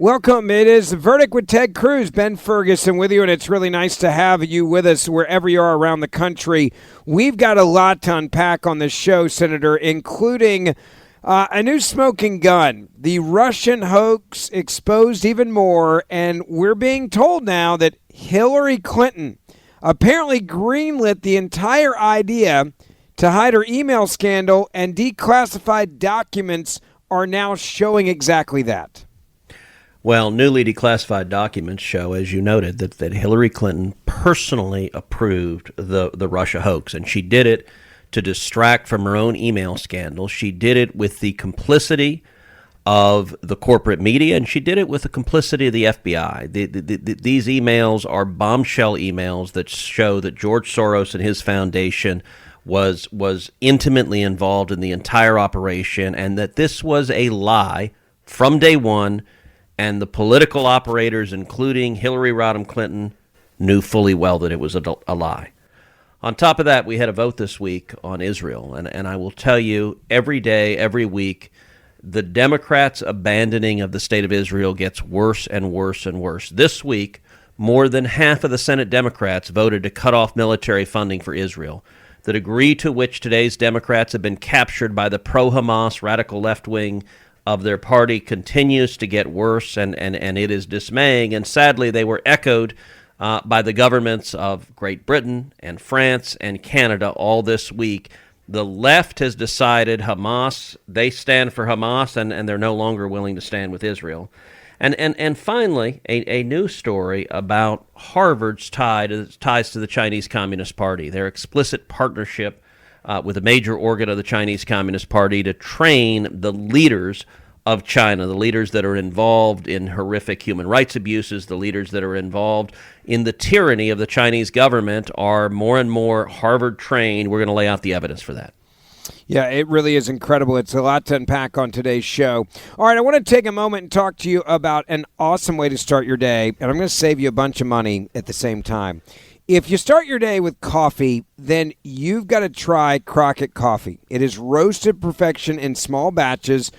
Welcome. It is The Verdict with Ted Cruz, Ben Ferguson with you, and it's really nice to have you with us wherever you are around the country. We've got a lot to unpack on this show, Senator, including a new smoking gun, the Russian hoax exposed even more, and we're being told now that Hillary Clinton apparently greenlit the entire idea to hide her email scandal, and declassified documents are now showing exactly that. Well, newly declassified documents show, as you noted, that Hillary Clinton personally approved the Russia hoax, and she did it to distract from her own email scandal. She did it with the complicity of the corporate media, and she did it with the complicity of the FBI. These emails are bombshell emails that show that George Soros and his foundation was intimately involved in the entire operation, and that this was a lie from day one. And the political operators, including Hillary Rodham Clinton, knew fully well that it was a lie. On top of that, we had a vote this week on Israel. And I will tell you, every day, every week, the Democrats' abandoning of the state of Israel gets worse and worse and worse. This week, more than half of the Senate Democrats voted to cut off military funding for Israel. The degree to which today's Democrats have been captured by the pro-Hamas radical left wing of their party continues to get worse, and it is dismaying. And sadly, they were echoed by the governments of Great Britain and France and Canada all this week. The left has decided Hamas, they stand for Hamas, and they're no longer willing to stand with Israel. And finally, a news story about Harvard's ties to the Chinese Communist Party, their explicit partnership with a major organ of the Chinese Communist Party to train the leaders of China, the leaders that are involved in horrific human rights abuses, the leaders that are involved in the tyranny of the Chinese government are more and more Harvard trained. We're going to lay out the evidence for that. Yeah, it really is incredible. It's a lot to unpack on today's show. All right, I want to take a moment and talk to you about an awesome way to start your day, and I'm going to save you a bunch of money at the same time. If you start your day with coffee, then you've got to try Crockett Coffee. It is roasted perfection in small batches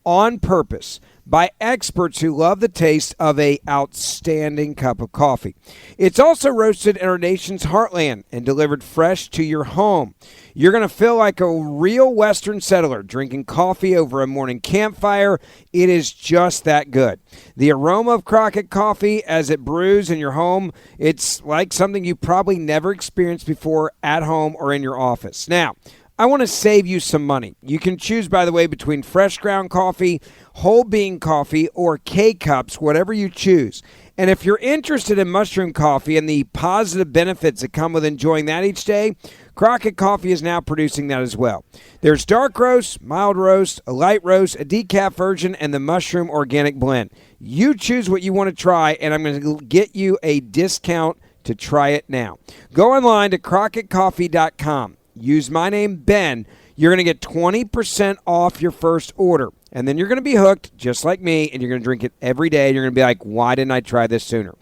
on purpose by experts who love the taste of an outstanding cup of coffee. It's also roasted in our nation's heartland and delivered fresh to your home. You're going to feel like a real Western settler drinking coffee over a morning campfire. It is just that good. The aroma of Crockett Coffee as it brews in your home, it's like something you probably never experienced before at home or in your office. Now, I want to save you some money. You can choose, by the way, between fresh ground coffee, whole bean coffee, or K-Cups, whatever you choose. And if you're interested in mushroom coffee and the positive benefits that come with enjoying that each day, Crockett Coffee is now producing that as well. There's dark roast, mild roast, a light roast, a decaf version, and the mushroom organic blend. You choose what you want to try, and I'm going to get you a discount to try it now. Go online to crockettcoffee.com. Use my name, Ben. You're going to get 20% off your first order. And then you're going to be hooked, just like me, and you're going to drink it every day. You're going to be like, why didn't I try this sooner?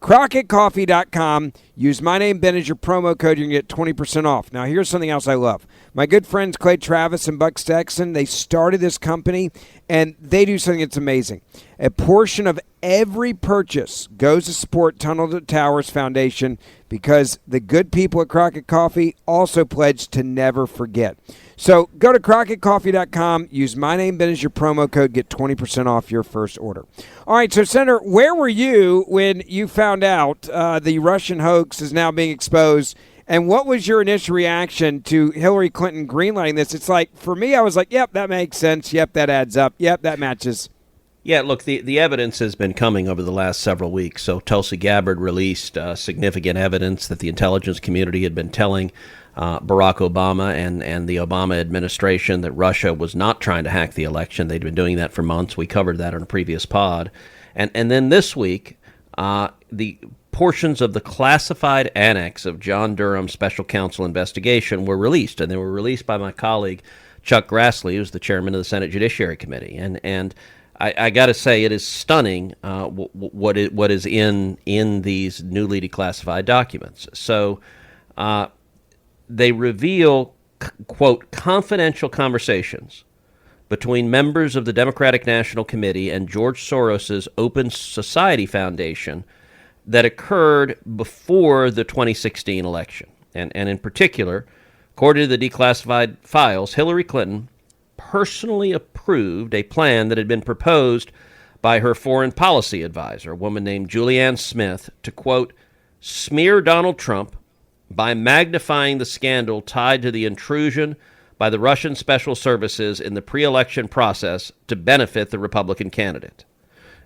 crockettcoffee.com. Use my name, Ben, as your promo code. You're going to get 20% off. Now, here's something else I love. My good friends Clay Travis and Buck Sexton, they started this company, and they do something that's amazing. A portion of every purchase goes to support Tunnel to Towers Foundation because the good people at Crockett Coffee also pledged to never forget. So go to crockettcoffee.com, use my name, Ben, as your promo code, get 20% off your first order. All right, so Senator, where were you when you found out the Russian hoax is now being exposed? And what was your initial reaction to Hillary Clinton greenlighting this? It's like, for me, I was like, yep, that makes sense. Yep, that adds up. Yep, that matches. Yeah, look, the evidence has been coming over the last several weeks. So Tulsi Gabbard released significant evidence that the intelligence community had been telling Barack Obama and the Obama administration that Russia was not trying to hack the election. They'd been doing that for months. We covered that on a previous pod. And then this week, the portions of the classified annex of John Durham's special counsel investigation were released, and they were released by my colleague Chuck Grassley, who's the chairman of the Senate Judiciary Committee. And I got to say, it is stunning what is in these newly declassified documents. So they reveal, quote, confidential conversations between members of the Democratic National Committee and George Soros's Open Society Foundation that occurred before the 2016 election. And in particular, according to the declassified files, Hillary Clinton personally approved a plan that had been proposed by her foreign policy advisor, a woman named Julianne Smith, to, quote, smear Donald Trump by magnifying the scandal tied to the intrusion by the Russian special services in the pre-election process to benefit the Republican candidate.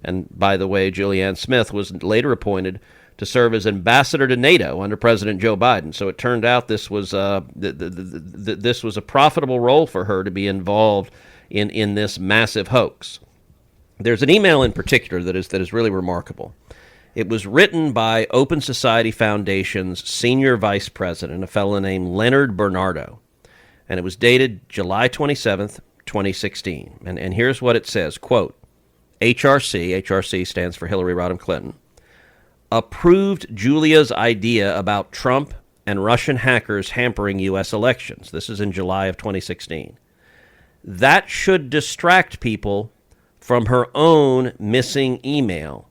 And by the way, Julianne Smith was later appointed to serve as ambassador to NATO under President Joe Biden. So it turned out this was this was a profitable role for her to be involved in this massive hoax. There's an email in particular that is really remarkable. It was written by Open Society Foundation's senior vice president, a fellow named Leonard Bernardo, and it was dated July 27th, 2016. And here's what it says, quote, HRC stands for Hillary Rodham Clinton, approved Julia's idea about Trump and Russian hackers hampering U.S. elections. This is in July of 2016. That should distract people from her own missing email,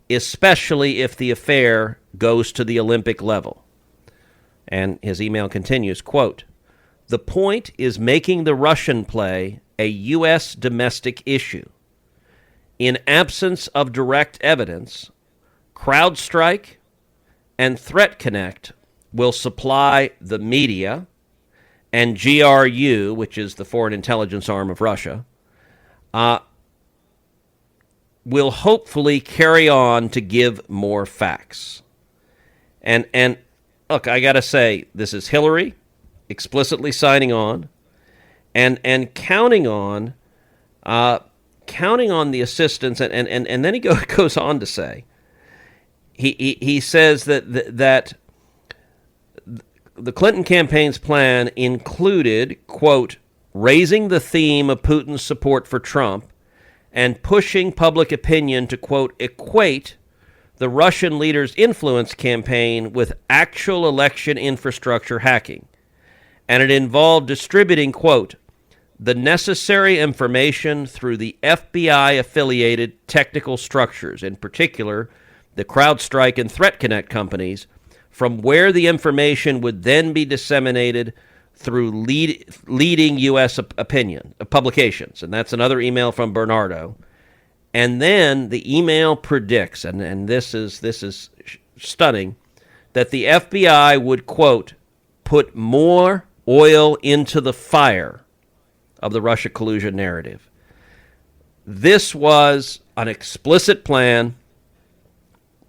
especially if the affair goes to the Olympic level. And his email continues, quote, the point is making the Russian play a U.S. domestic issue. In absence of direct evidence, CrowdStrike and Threat Connect will supply the media, and GRU, which is the foreign intelligence arm of Russia, will hopefully carry on to give more facts. And look, I got to say, this is Hillary explicitly signing on and counting on the assistance, and then he goes on to say, he says that the Clinton campaign's plan included, quote, raising the theme of Putin's support for Trump and pushing public opinion to, quote, equate the Russian leader's influence campaign with actual election infrastructure hacking. And it involved distributing, quote, the necessary information through the FBI-affiliated technical structures, in particular the CrowdStrike and Threat Connect companies, from where the information would then be disseminated through leading U.S. publications. And that's another email from Bernardo. And then the email predicts, and this is stunning, that the FBI would, quote, put more oil into the fire of the Russia collusion narrative. This was an explicit plan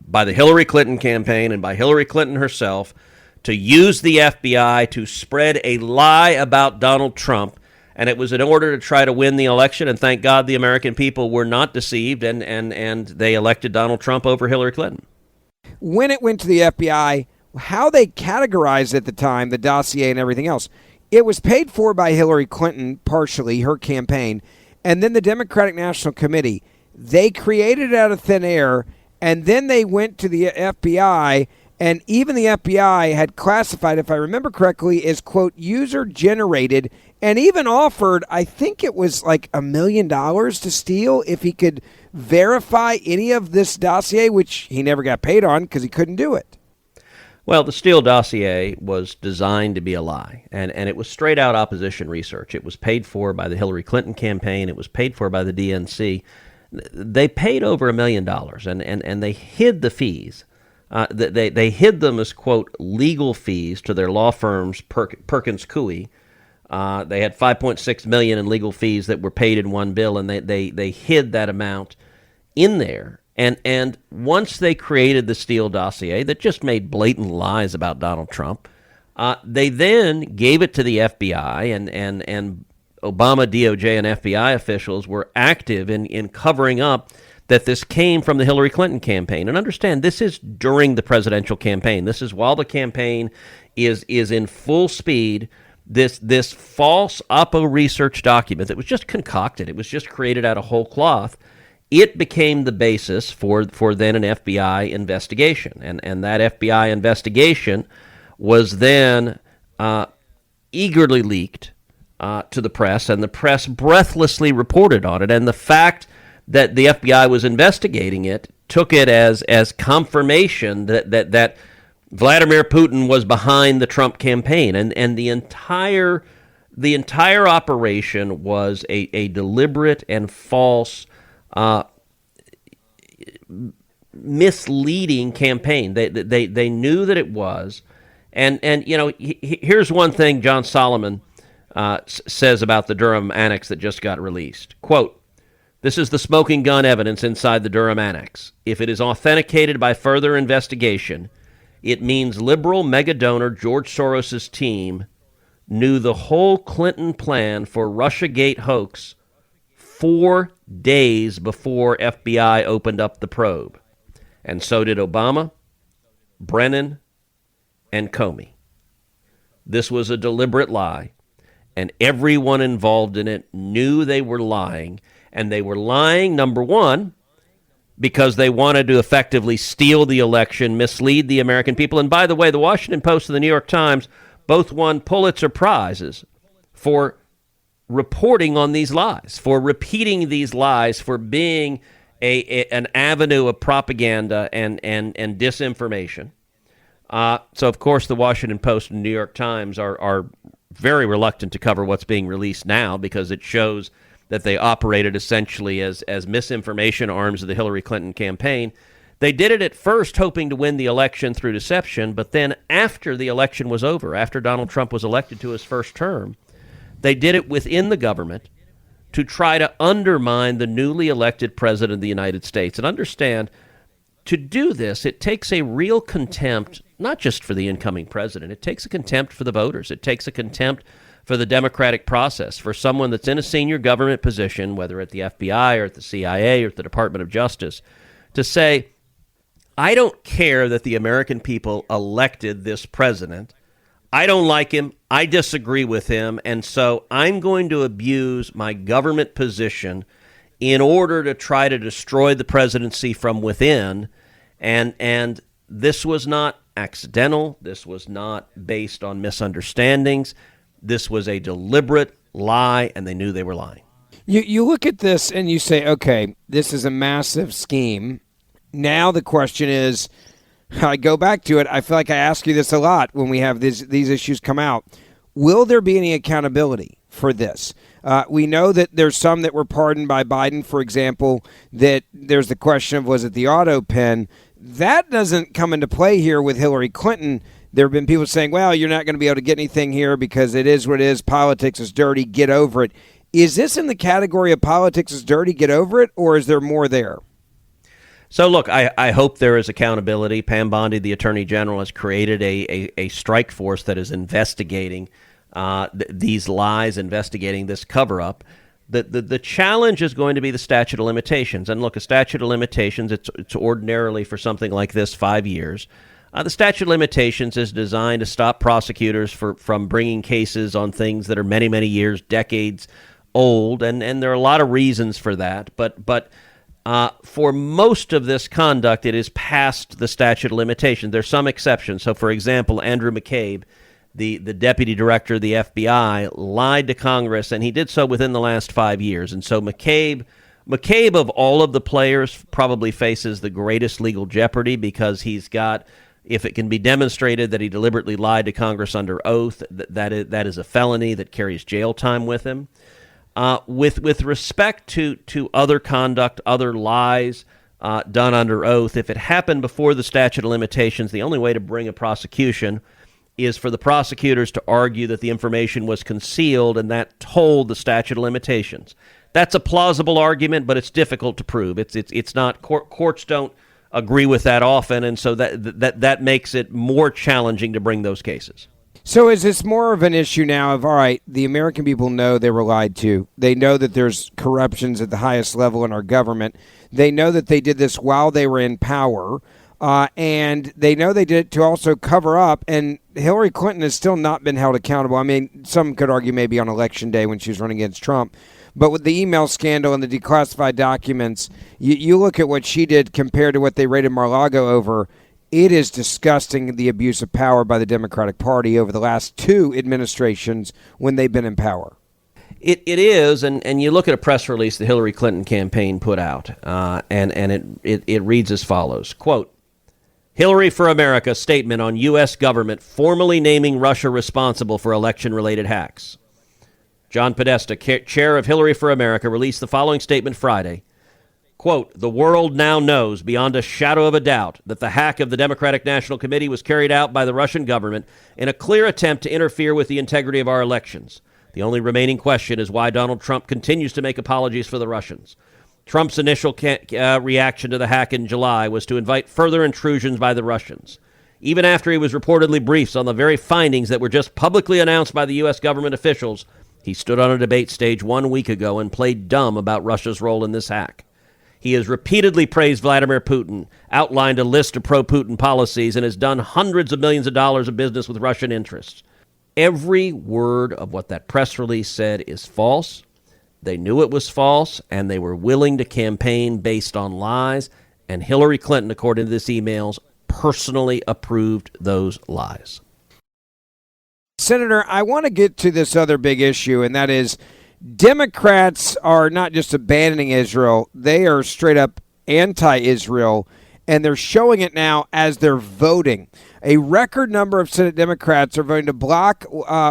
by the Hillary Clinton campaign and by Hillary Clinton herself to use the FBI to spread a lie about Donald Trump, and it was in order to try to win the election, and thank God the American people were not deceived, and they elected Donald Trump over Hillary Clinton. When it went to the FBI, how they categorized at the time, the dossier and everything else, it was paid for by Hillary Clinton, partially, her campaign, and then the Democratic National Committee. They created it out of thin air, and then they went to the FBI, and even the FBI had classified, if I remember correctly, as, quote, user-generated, and even offered, I think it was like $1 million to Steele if he could verify any of this dossier, which he never got paid on because he couldn't do it. Well, the Steele Dossier was designed to be a lie, and it was straight-out opposition research. It was paid for by the Hillary Clinton campaign. It was paid for by the DNC. They paid over $1 million, and they hid the fees. They hid them as, quote, legal fees to their law firms, Perkins Coie. They had $5.6 million in legal fees that were paid in one bill, and they hid that amount in there. And once they created the Steele Dossier that just made blatant lies about Donald Trump, they then gave it to the FBI, and Obama, DOJ, and FBI officials were active in covering up that this came from the Hillary Clinton campaign. And understand, this is during the presidential campaign. This is while the campaign is in full speed. This false Oppo research document that was just concocted, it was just created out of whole cloth, it became the basis for then an FBI investigation. And that FBI investigation was then eagerly leaked to the press, and the press breathlessly reported on it. And the fact that the FBI was investigating it took it as confirmation that Vladimir Putin was behind the Trump campaign, and the entire operation was a deliberate and false, misleading campaign. They knew that it was, and here's one thing John Solomon says about the Durham Annex that just got released. Quote, "This is the smoking gun evidence inside the Durham Annex. If it is authenticated by further investigation, it means liberal mega donor George Soros' team knew the whole Clinton plan for Russiagate hoax 4 days before FBI opened up the probe. And so did Obama, Brennan, and Comey. This was a deliberate lie, and everyone involved in it knew they were lying. And they were lying, number one, because they wanted to effectively steal the election, mislead the American people. And by the way, the Washington Post and the New York Times both won Pulitzer Prizes for reporting on these lies, for repeating these lies, for being an avenue of propaganda and disinformation. So, of course, the Washington Post and New York Times are very reluctant to cover what's being released now because it shows that they operated essentially as misinformation arms of the Hillary Clinton campaign. They did it at first hoping to win the election through deception, but then after the election was over, after Donald Trump was elected to his first term, they did it within the government to try to undermine the newly elected president of the United States. And understand, to do this, it takes a real contempt, not just for the incoming president, it takes a contempt for the voters. It takes a contempt for the democratic process, for someone that's in a senior government position, whether at the FBI or at the CIA or at the Department of Justice, to say, I don't care that the American people elected this president. I don't like him. I disagree with him. And so I'm going to abuse my government position in order to try to destroy the presidency from within. And this was not accidental. This was not based on misunderstandings. This was a deliberate lie, and they knew they were lying. You look at this and you say, okay, this is a massive scheme. Now the question is, I go back to it. I feel like I ask you this a lot when we have these issues come out. Will there be any accountability for this? We know that there's some that were pardoned by Biden, for example, that there's the question of, was it the auto pen? That doesn't come into play here with Hillary Clinton. There have been people saying, well, you're not going to be able to get anything here because it is what it is. Politics is dirty. Get over it. Is this in the category of politics is dirty, get over it, or is there more there? So, look, I hope there is accountability. Pam Bondi, the Attorney General, has created a strike force that is investigating these lies, investigating this cover-up. The challenge is going to be the statute of limitations. And look, a statute of limitations, it's ordinarily for something like this 5 years. The statute of limitations is designed to stop prosecutors from bringing cases on things that are many, many years, decades old, and there are a lot of reasons for that. But for most of this conduct, it is past the statute of limitations. There's some exceptions. So, for example, Andrew McCabe, the deputy director of the FBI, lied to Congress, and he did so within the last 5 years. And so McCabe, of all of the players, probably faces the greatest legal jeopardy because he's got, if it can be demonstrated that he deliberately lied to Congress under oath, that is a felony that carries jail time with him. With respect to other conduct, other lies done under oath, if it happened before the statute of limitations, the only way to bring a prosecution is for the prosecutors to argue that the information was concealed and that told the statute of limitations. That's a plausible argument, but it's difficult to prove. It's not courts don't agree with that often, and so that makes it more challenging to bring those cases. So is this more of an issue now of, all right, the American people know they were lied to. They know that there's corruptions at the highest level in our government. They know that they did this while they were in power, and they know they did it to also cover up, and Hillary Clinton has still not been held accountable. I mean, some could argue maybe on Election Day when she was running against Trump. But with the email scandal and the declassified documents, you look at what she did compared to what they rated Mar-a-Lago over. It is disgusting, the abuse of power by the Democratic Party over the last two administrations when they've been in power. It is, and you look at a press release the Hillary Clinton campaign put out, and it reads as follows, quote, Hillary for America statement on U.S. government formally naming Russia responsible for election-related hacks. John Podesta, chair of Hillary for America, released the following statement Friday. Quote, the world now knows beyond a shadow of a doubt that the hack of the Democratic National Committee was carried out by the Russian government in a clear attempt to interfere with the integrity of our elections. The only remaining question is why Donald Trump continues to make apologies for the Russians. Trump's initial reaction to the hack in July was to invite further intrusions by the Russians. Even after he was reportedly briefed on the very findings that were just publicly announced by the U.S. government officials, he stood on a debate stage 1 week ago and played dumb about Russia's role in this hack. He has repeatedly praised Vladimir Putin, outlined a list of pro-Putin policies, and has done hundreds of millions of dollars of business with Russian interests. Every word of what that press release said is false. They knew it was false, and they were willing to campaign based on lies. And Hillary Clinton, according to this emails, personally approved those lies. Senator, I want to get to this other big issue, and that is Democrats are not just abandoning Israel, they are straight up anti-Israel, and they're showing it now as they're voting. A record number of Senate Democrats are voting to block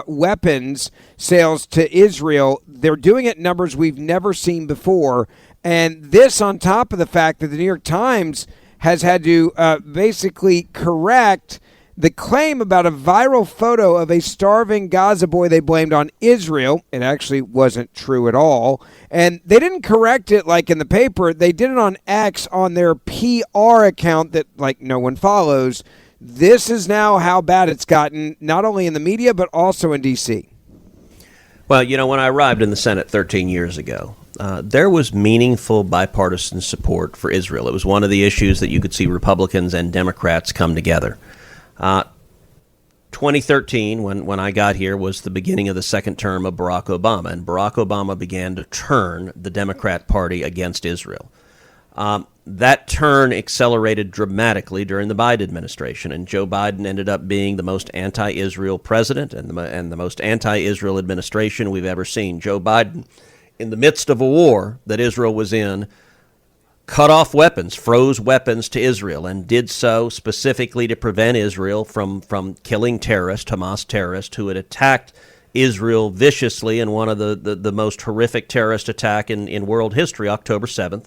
weapons sales to Israel. They're doing it in numbers we've never seen before. And this on top of the fact that the New York Times has had to basically correct the claim about a viral photo of a starving Gaza boy they blamed on Israel. It actually wasn't true at all. And they didn't correct it like in the paper. They did it on X on their PR account that like no one follows. This is now how bad it's gotten, not only in the media, but also in D.C. Well, you know, when I arrived in the Senate 13 years ago, there was meaningful bipartisan support for Israel. It was one of the issues that you could see Republicans and Democrats come together. 2013, when I got here, was the beginning of the second term of Barack Obama, and Barack Obama began to turn the Democrat Party against Israel. That turn accelerated dramatically during the Biden administration, and Joe Biden ended up being the most anti-Israel president and the most anti-Israel administration we've ever seen. Joe Biden, in the midst of a war that Israel was in, cut off weapons, froze weapons to Israel, and did so specifically to prevent Israel from killing terrorists, Hamas terrorists, who had attacked Israel viciously in one of the most horrific terrorist attack in world history, October 7th,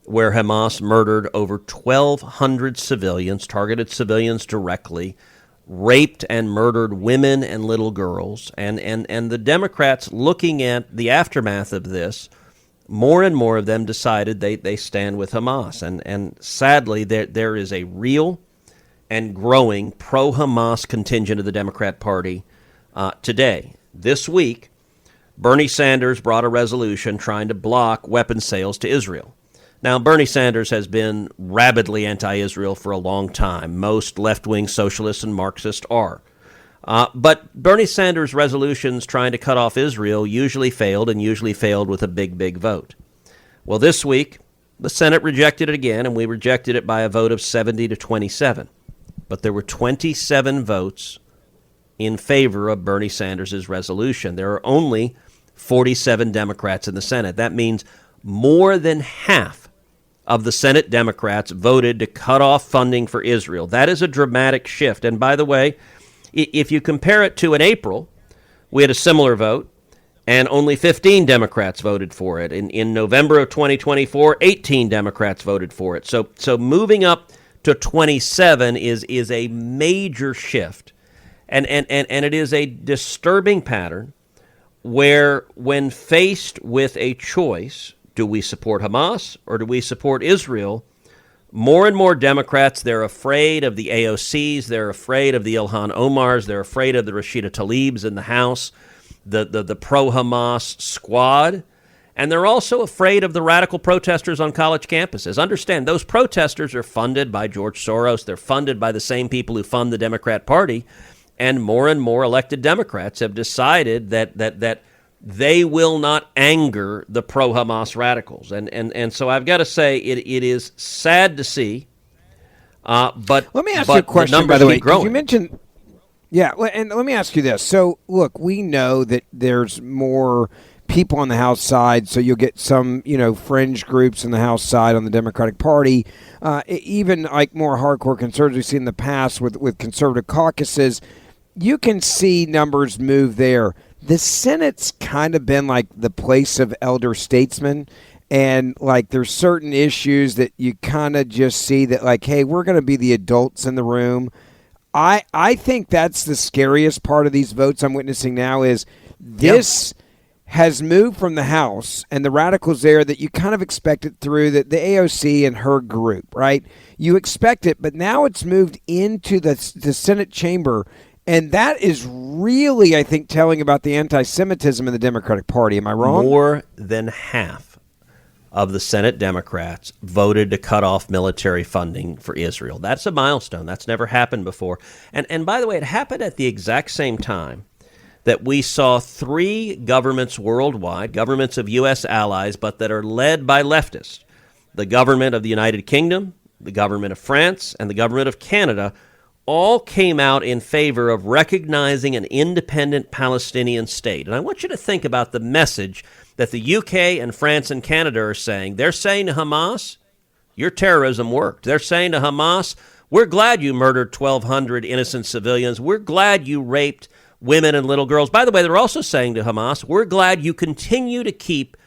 where Hamas murdered over 1,200 civilians, targeted civilians directly, raped and murdered women and little girls. And the Democrats, looking at the aftermath of this, more and more of them decided they stand with Hamas. And sadly, there is a real and growing pro-Hamas contingent of the Democrat Party today. This week, Bernie Sanders brought a resolution trying to block weapons sales to Israel. Now, Bernie Sanders has been rabidly anti-Israel for a long time. Most left-wing socialists and Marxists are. But Bernie Sanders' resolutions trying to cut off Israel usually failed, and usually failed with a big, big vote. Well, this week, the Senate rejected it again, and we rejected it by a vote of 70 to 27. But there were 27 votes in favor of Bernie Sanders' resolution. There are only 47 Democrats in the Senate. That means more than half of the Senate Democrats voted to cut off funding for Israel. That is a dramatic shift. And by the way, if you compare it to in April, we had a similar vote, and only 15 Democrats voted for it. In November of 2024, 18 Democrats voted for it. So moving up to 27 is a major shift. And it is a disturbing pattern where when faced with a choice, do we support Hamas or do we support Israel? More and more Democrats, they're afraid of the AOCs, they're afraid of the Ilhan Omars, they're afraid of the Rashida Tlaibs in the House, the pro-Hamas squad, and they're also afraid of the radical protesters on college campuses. Understand, those protesters are funded by George Soros, they're funded by the same people who fund the Democrat Party, and more elected Democrats have decided that they will not anger the pro-Hamas radicals. And so I've got to say it is sad to see. But let me ask you a question, by the way. You mentioned, and let me ask you this. So, look, we know that there's more people on the House side. So you'll get some, fringe groups in the House side on the Democratic Party, even like more hardcore conservatives we've seen in the past with conservative caucuses. You can see numbers move there. The Senate's kind of been like the place of elder statesmen. And like there's certain issues that you kind of just see that like, hey, we're going to be the adults in the room. I think that's the scariest part of these votes I'm witnessing now is this has moved from the House and the radicals there that you kind of expect it through the AOC and her group, right? You expect it, but now it's moved into the Senate chamber. And that is really, I think, telling about the anti-Semitism in the Democratic Party. Am I wrong? More than half of the Senate Democrats voted to cut off military funding for Israel. That's a milestone. That's never happened before. And by the way, it happened at the exact same time that we saw 3 governments worldwide, governments of U.S. allies, but that are led by leftists. The government of the United Kingdom, the government of France, and the government of Canada all came out in favor of recognizing an independent Palestinian state. And I want you to think about the message that the UK and France and Canada are saying. They're saying to Hamas, your terrorism worked. They're saying to Hamas, we're glad you murdered 1,200 innocent civilians. We're glad you raped women and little girls. By the way, they're also saying to Hamas, we're glad you continue to keep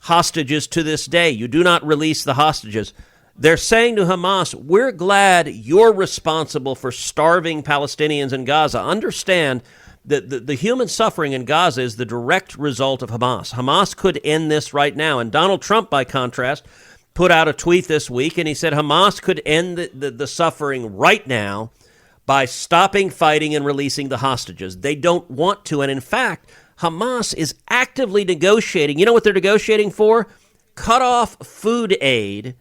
hostages to this day. You do not release the hostages. They're saying to Hamas, we're glad you're responsible for starving Palestinians in Gaza. Understand that the human suffering in Gaza is the direct result of Hamas. Hamas could end this right now. And Donald Trump, by contrast, put out a tweet this week, and he said Hamas could end the suffering right now by stopping fighting and releasing the hostages. They don't want to. And in fact, Hamas is actively negotiating. You know what they're negotiating for? Cut off food aid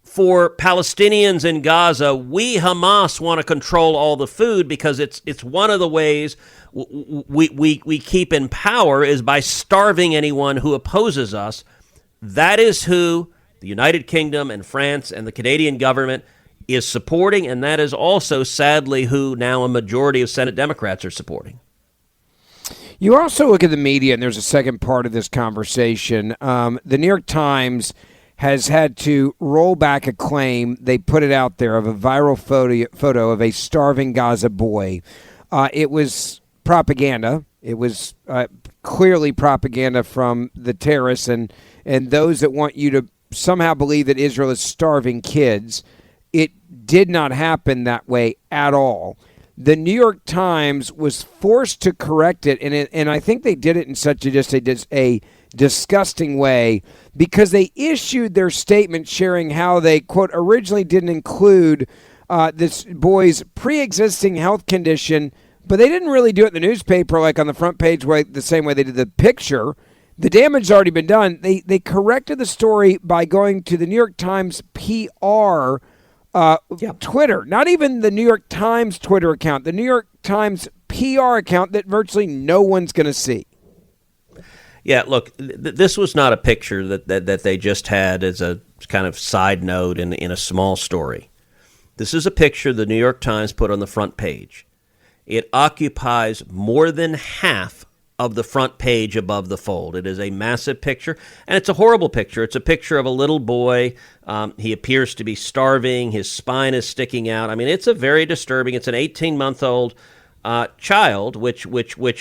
for Palestinians in Gaza. We, Hamas, want to control all the food because it's one of the ways we keep in power is by starving anyone who opposes us. That is who the United Kingdom and France and the Canadian government is supporting, and that is also, sadly, who now a majority of Senate Democrats are supporting. You also look at the media, and there's a second part of this conversation. The New York Times has had to roll back a claim. They put it out there of a viral photo of a starving Gaza boy. It was propaganda. It was clearly propaganda from the terrorists and those that want you to somehow believe that Israel is starving kids. It did not happen that way at all. The New York Times was forced to correct it, and I think they did it in such a disgusting way because they issued their statement sharing how they, quote, originally didn't include this boy's pre-existing health condition, but they didn't really do it in the newspaper like on the front page the same way they did the picture. The damage has already been done. They corrected the story by going to the New York Times PR Twitter, not even the New York Times Twitter account, the New York Times PR account that virtually no one's going to see. Yeah, look, this was not a picture that they just had as a kind of side note in a small story. This is a picture the New York Times put on the front page. It occupies more than half of the front page above the fold. It is a massive picture, and it's a horrible picture. It's a picture of a little boy. He appears to be starving. His spine is sticking out. I mean, it's a very disturbing. It's an 18-month-old child, which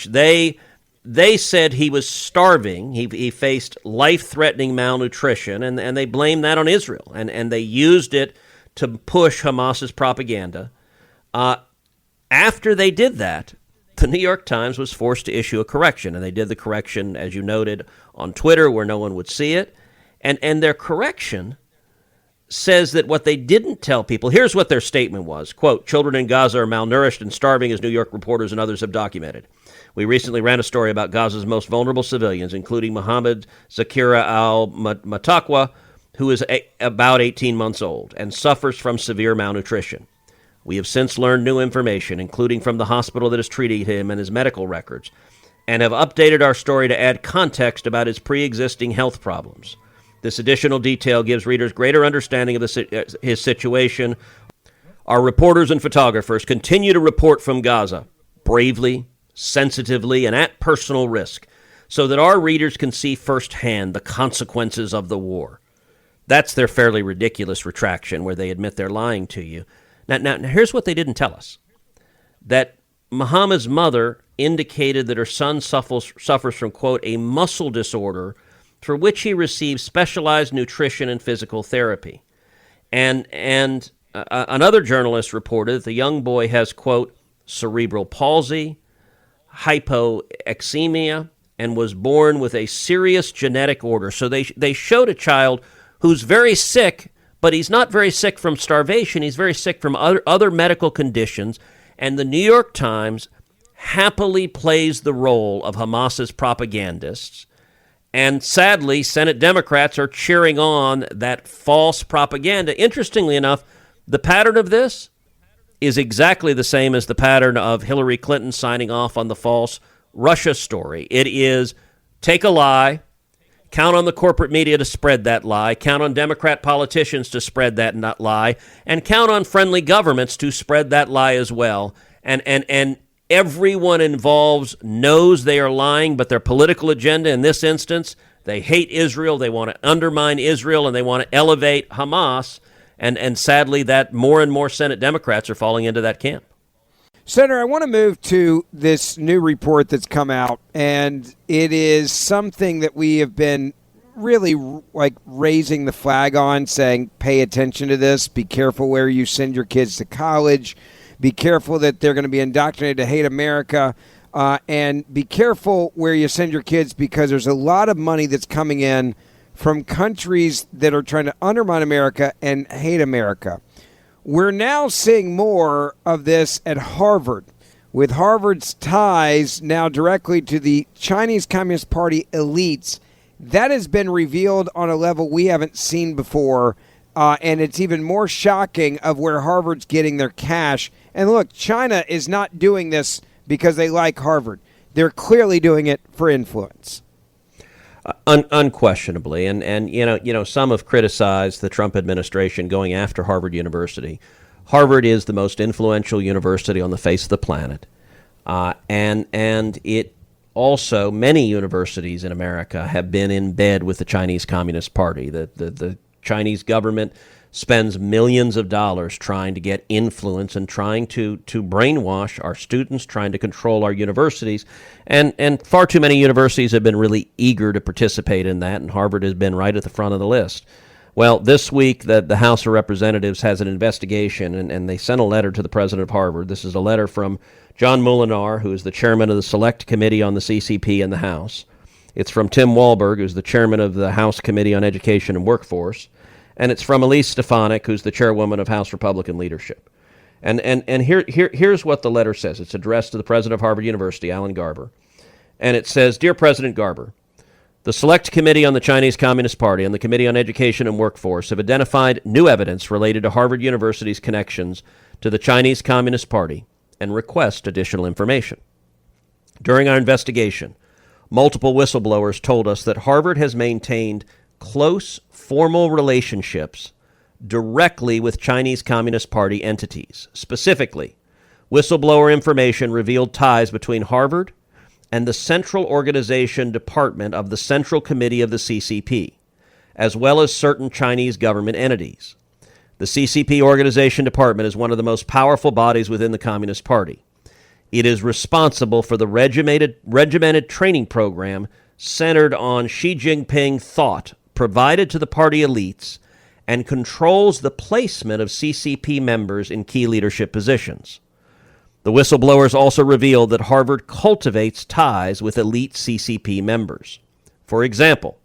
they said he was starving. He faced life-threatening malnutrition, and they blamed that on Israel, and they used it to push Hamas's propaganda. After they did that, the New York Times was forced to issue a correction, and they did the correction, as you noted, on Twitter where no one would see it. And their correction says that what they didn't tell people, here's what their statement was, quote, children in Gaza are malnourished and starving, as New York reporters and others have documented. We recently ran a story about Gaza's most vulnerable civilians, including Mohammed Zakira al-Matakwa, who is about 18 months old and suffers from severe malnutrition. We have since learned new information, including from the hospital that is treating him and his medical records, and have updated our story to add context about his pre-existing health problems. This additional detail gives readers greater understanding of his situation. Our reporters and photographers continue to report from Gaza, bravely, sensitively, and at personal risk. so that our readers can see firsthand the consequences of the war. That's their fairly ridiculous retraction where they admit they're lying to you. Now, here's what they didn't tell us. That Muhammad's mother indicated that her son suffers from, quote, a muscle disorder for which he receives specialized nutrition and physical therapy. And another journalist reported that the young boy has, quote, cerebral palsy, hypoxemia, and was born with a serious genetic order. So they showed a child who's very sick, but he's not very sick from starvation. He's very sick from other medical conditions. And the New York Times happily plays the role of Hamas's propagandists. And sadly, Senate Democrats are cheering on that false propaganda. Interestingly enough, the pattern of this is exactly the same as the pattern of Hillary Clinton signing off on the false Russia story. It is take a lie, count on the corporate media to spread that lie, count on Democrat politicians to spread that lie, and count on friendly governments to spread that lie as well. And everyone involved knows they are lying, but their political agenda in this instance, they hate Israel, they want to undermine Israel, and they want to elevate Hamas. And sadly, that more and more Senate Democrats are falling into that camp. Senator, I want to move to this new report that's come out, and it is something that we have been really like raising the flag on, saying pay attention to this, be careful where you send your kids to college, be careful that they're going to be indoctrinated to hate America, and be careful where you send your kids because there's a lot of money that's coming in from countries that are trying to undermine America and hate America. We're now seeing more of this at Harvard, with Harvard's ties now directly to the Chinese Communist Party elites. That has been revealed on a level we haven't seen before, and it's even more shocking of where Harvard's getting their cash. And look, China is not doing this because they like Harvard. They're clearly doing it for influence. Unquestionably, and you know, some have criticized the Trump administration going after Harvard University. Harvard is the most influential university on the face of the planet, and it also, many universities in America have been in bed with the Chinese Communist Party. The Chinese government spends millions of dollars trying to get influence and trying to brainwash our students, trying to control our universities. And far too many universities have been really eager to participate in that, and Harvard has been right at the front of the list. Well, this week, the House of Representatives has an investigation, and they sent a letter to the president of Harvard. This is a letter from John Molinar, who is the chairman of the Select Committee on the CCP in the House. It's from Tim Walberg, who's the chairman of the House Committee on Education and Workforce. And it's from Elise Stefanik, who's the chairwoman of House Republican Leadership. And here's what the letter says. It's addressed to the president of Harvard University, Alan Garber. And it says, Dear President Garber, the Select Committee on the Chinese Communist Party and the Committee on Education and Workforce have identified new evidence related to Harvard University's connections to the Chinese Communist Party and request additional information. During our investigation, multiple whistleblowers told us that Harvard has maintained close formal relationships directly with Chinese Communist Party entities. Specifically, whistleblower information revealed ties between Harvard and the Central Organization Department of the Central Committee of the CCP, as well as certain Chinese government entities. The CCP Organization Department is one of the most powerful bodies within the Communist Party. It is responsible for the regimented training program centered on Xi Jinping thought provided to the party elites and controls the placement of CCP members in key leadership positions. The whistleblowers also revealed that Harvard cultivates ties with elite CCP members. For example,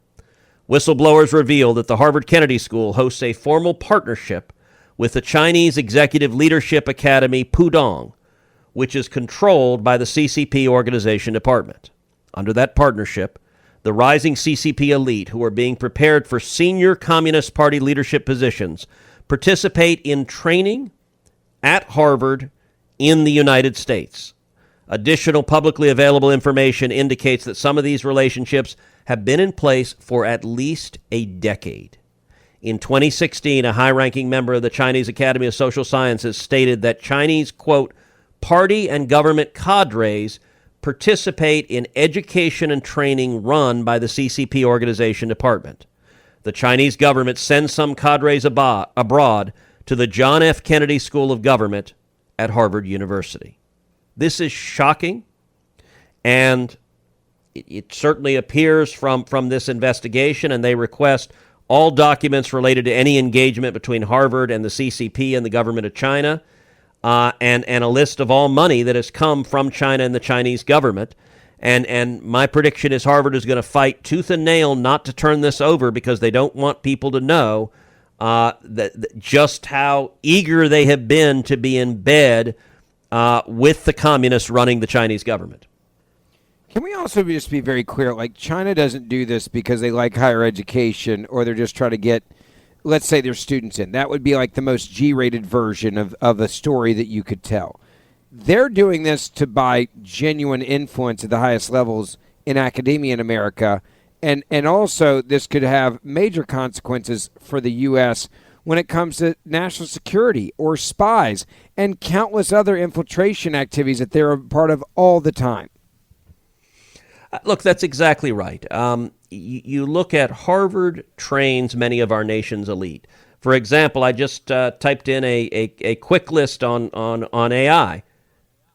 whistleblowers revealed that the Harvard Kennedy School hosts a formal partnership with the Chinese Executive Leadership Academy Pudong, which is controlled by the CCP Organization Department. Under that partnership, the rising CCP elite who are being prepared for senior Communist Party leadership positions participate in training at Harvard in the United States. Additional publicly available information indicates that some of these relationships have been in place for at least a decade. In 2016, a high-ranking member of the Chinese Academy of Social Sciences stated that Chinese, quote, party and government cadres participate in education and training run by the CCP organization department. The Chinese government sends some cadres abroad to the John F. Kennedy School of Government at Harvard University. This is shocking, and it certainly appears from this investigation, and they request all documents related to any engagement between Harvard and the CCP and the government of China, and a list of all money that has come from China and the Chinese government. And my prediction is Harvard is going to fight tooth and nail not to turn this over, because they don't want people to know that just how eager they have been to be in bed with the communists running the Chinese government. Can we also just be very clear? Like, China doesn't do this because they like higher education, or they're just trying to get, let's say, their students in. That would be like the most G-rated version of a story that you could tell. They're doing this to buy genuine influence at the highest levels in academia in America. And also, this could have major consequences for the U.S. when it comes to national security or spies and countless other infiltration activities that they're a part of all the time. Look, that's exactly right. You look at Harvard trains many of our nation's elite. For example, I just typed in a quick list on AI.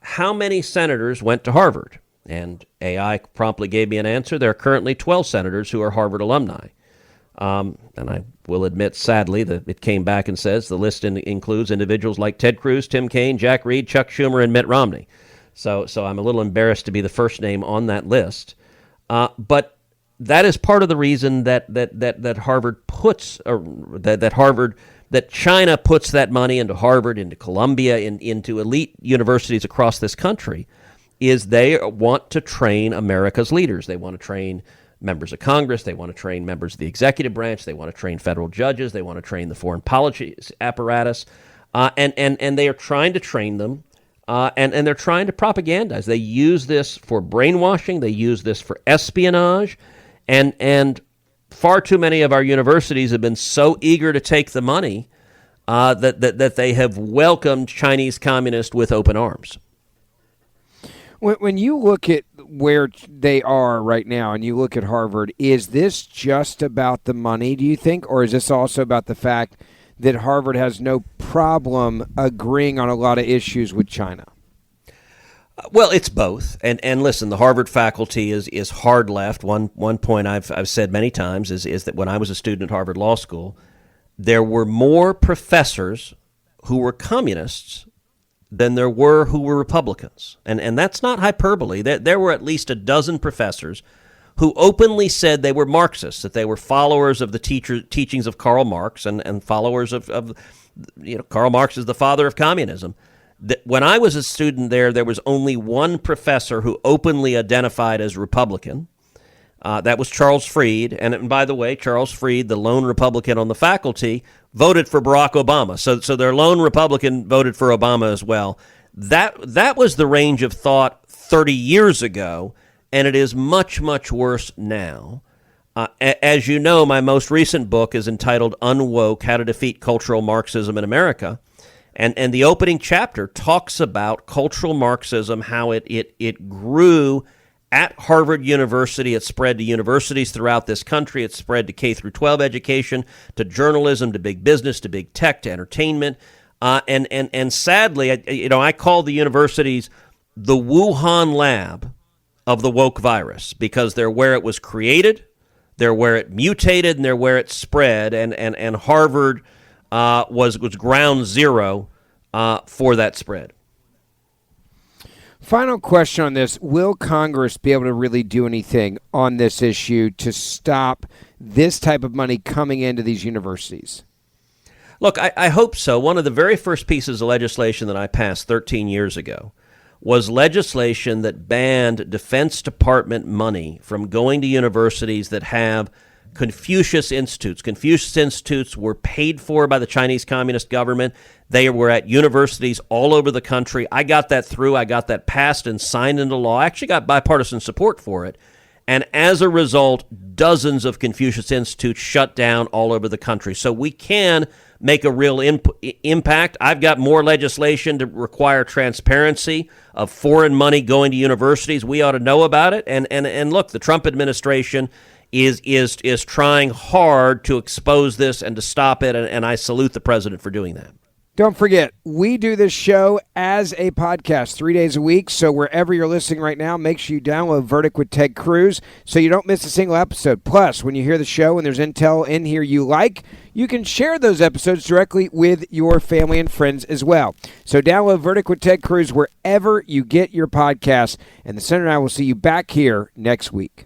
How many senators went to Harvard? And AI promptly gave me an answer. There are currently 12 senators who are Harvard alumni. And I will admit, sadly, that it came back and says the list includes individuals like Ted Cruz, Tim Kaine, Jack Reed, Chuck Schumer, and Mitt Romney. So I'm a little embarrassed to be the first name on that list. But that is part of the reason that Harvard puts, or that China puts that money into Harvard, into Columbia, into elite universities across this country, is they want to train America's leaders. They want to train members of Congress. They want to train members of the executive branch. They want to train federal judges. They want to train the foreign policy apparatus. And they are trying to train them. And they're trying to propagandize. They use this for brainwashing. They use this for espionage. And far too many of our universities have been so eager to take the money that they have welcomed Chinese communists with open arms. When you look at where they are right now and you look at Harvard, is this just about the money, do you think? Or is this also about the fact that Harvard has no problem agreeing on a lot of issues with China? Well, it's both. And listen, the Harvard faculty is hard left. One point I've said many times is that when I was a student at Harvard Law School, there were more professors who were communists than there were who were Republicans. And that's not hyperbole. There were at least a dozen professors who openly said they were Marxists, that they were followers of the teachings of Karl Marx and followers of Karl Marx is the father of communism. When I was a student there was only one professor who openly identified as Republican. That was Charles Fried. And by the way, Charles Fried, the lone Republican on the faculty, voted for Barack Obama. So their lone Republican voted for Obama as well. That was the range of thought 30 years ago, and it is much, much worse now. As you know, my most recent book is entitled Unwoke: How to Defeat Cultural Marxism in America. And the opening chapter talks about cultural Marxism, how it grew at Harvard University. It spread to universities throughout this country. It spread to K through 12 education, to journalism, to big business, to big tech, to entertainment. And sadly, I call the universities the Wuhan lab of the woke virus, because they're where it was created, they're where it mutated, and they're where it spread. And Harvard was ground zero for that spread. Final question on this. Will Congress be able to really do anything on this issue to stop this type of money coming into these universities? Look, I hope so. One of the very first pieces of legislation that I passed 13 years ago was legislation that banned Defense Department money from going to universities that have Confucius Institutes. Confucius Institutes were paid for by the Chinese Communist government. They were at universities all over the country. I got that through. I got that passed and signed into law. I actually got bipartisan support for it. And as a result, dozens of Confucius Institutes shut down all over the country. So we can make a real impact. I've got more legislation to require transparency of foreign money going to universities. We ought to know about it. And look, the Trump administration is trying hard to expose this and to stop it, and I salute the president for doing that. Don't forget, we do this show as a podcast 3 days a week, so wherever you're listening right now, make sure you download Verdict with Ted Cruz so you don't miss a single episode. Plus, when you hear the show and there's intel in here you like, you can share those episodes directly with your family and friends as well. So download Verdict with Ted Cruz wherever you get your podcasts, and the Senator and I will see you back here next week.